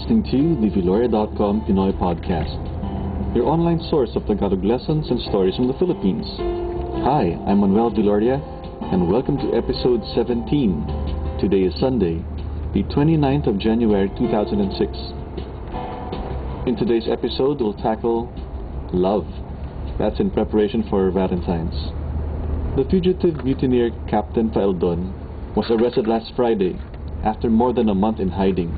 listening to the Viloria.com Pinoy Podcast, your online source of Tagalog lessons and stories from the Philippines. Hi, I'm Manuel Viloria, and welcome to episode 17. Today is Sunday, the 29th of January 2006. In today's episode, we'll tackle love. That's in preparation for Valentine's. The fugitive mutineer Captain Faeldon was arrested last Friday after more than a month in hiding.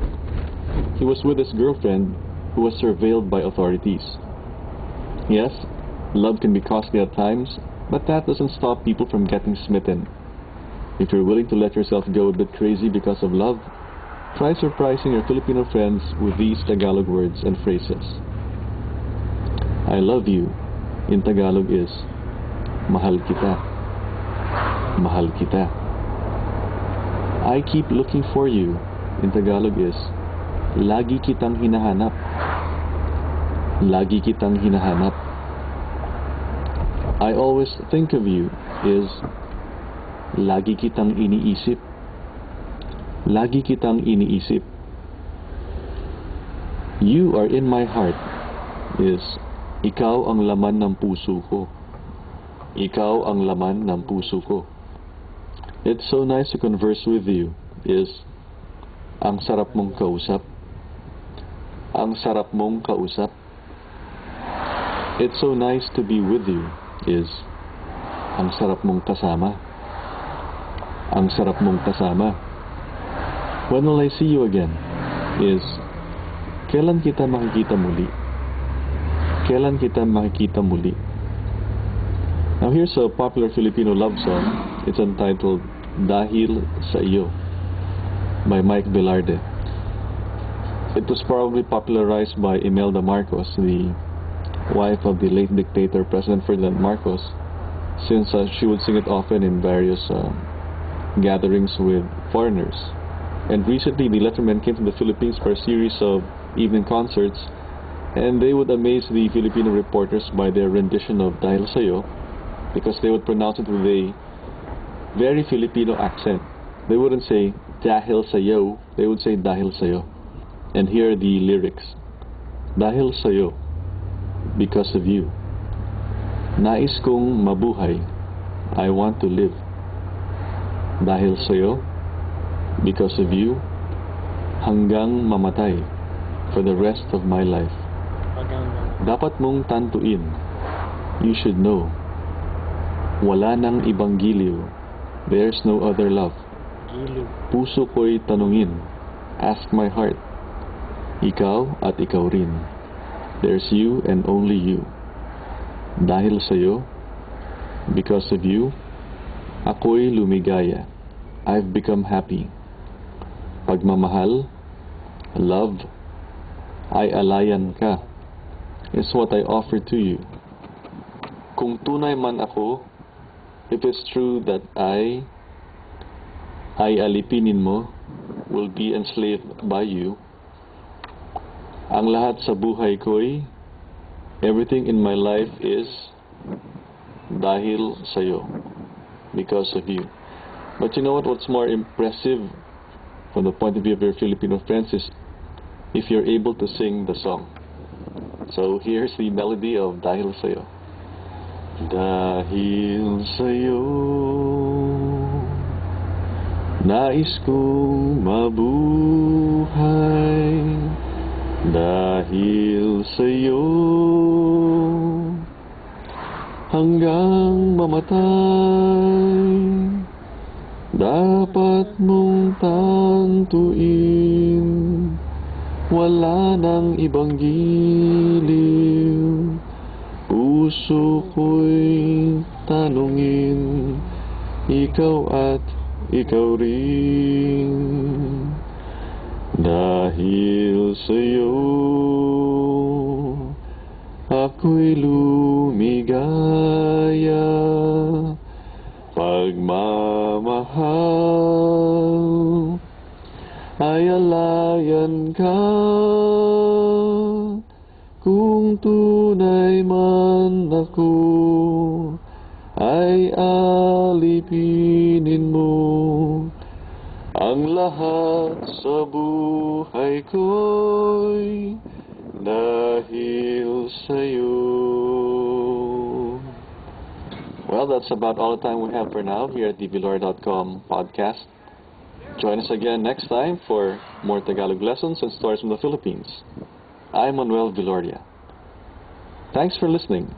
He was with his girlfriend, who was surveilled by authorities. Yes, love can be costly at times, but that doesn't stop people from getting smitten. If you're willing to let yourself go a bit crazy because of love, try surprising your Filipino friends with these Tagalog words and phrases. I love you in Tagalog is mahal kita. Mahal kita. I keep looking for you in Tagalog is lagi kitang hinahanap. Lagi kitang hinahanap. I always think of you is lagi kitang iniisip. Lagi kitang iniisip. You are in my heart is ikaw ang laman ng puso ko. Ikaw ang laman ng puso ko. It's so nice to converse with you is ang sarap mong kausap. Ang sarap mong kausap. It's so nice to be with you is ang sarap mong kasama. Ang sarap mong kasama. When will I see you again is kailan kita makikita muli. Kailan kita makikita muli. Now here's a popular Filipino love song. It's entitled Dahil sa Iyo by Mike Velarde. It was probably popularized by Imelda Marcos, the wife of the late dictator President Ferdinand Marcos, since she would sing it often in various gatherings with foreigners. And recently the Lettermen came to the Philippines for a series of evening concerts, and they would amaze the Filipino reporters by their rendition of Dahil Sa'yo, because they would pronounce it with a very Filipino accent. They wouldn't say Dahil Sa'yo, they would say Dahil Sa'yo. And here are the lyrics. Dahil sa'yo, because of you. Nais kong mabuhay, I want to live. Dahil sa'yo, because of you, hanggang mamatay, for the rest of my life. Dapat mong tantuin, you should know. Wala nang ibang giliw, there's no other love. Puso ko'y tanungin, ask my heart. Ikaw at ikaw rin. There's you and only you. Dahil sa'yo, because of you, ako'y lumigaya. I've become happy. Pagmamahal, love, ay alayan ka, is what I offer to you. Kung tunay man ako, if it's true that I alipinin mo, will be enslaved by you, ang lahat sa buhay ko'y, everything in my life is dahil sa'yo, because of you. But you know what? What's more impressive from the point of view of your Filipino friends is if you're able to sing the song. So here's the melody of Dahil Sa'yo. Dahil sa'yo, nais kong mabuhay. Dahil sa'yo, hanggang mamatay, dapat mong tantuin, wala nang ibang giliw, puso ko'y tanungin, ikaw at ikaw rin. Dahil sa'yo, ako'y lumigaya. Pagmamahal ay alayan ka. Kung tunay man ako, ay alipinin mo. Ang lahat sa buhay ko'y dahil sa'yo. Well, that's about all the time we have for now here at the Villoria.com podcast. Join us again next time for more Tagalog lessons and stories from the Philippines. I'm Manuel Villoria. Thanks for listening.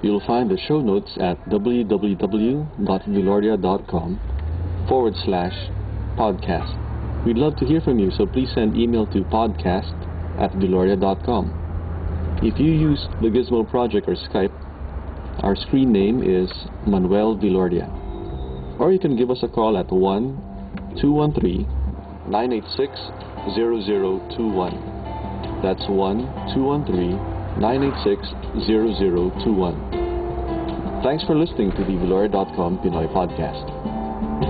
You'll find the show notes at www.villoria.com/podcast. We'd love to hear from you, so please send email to podcast@villoria.com. If you use the Gizmo Project or Skype, our screen name is Manuel Villoria. Or you can give us a call at 1-213-986-0021. That's 1-213-986-0021. Thanks for listening to the Villoria.com Pinoy Podcast.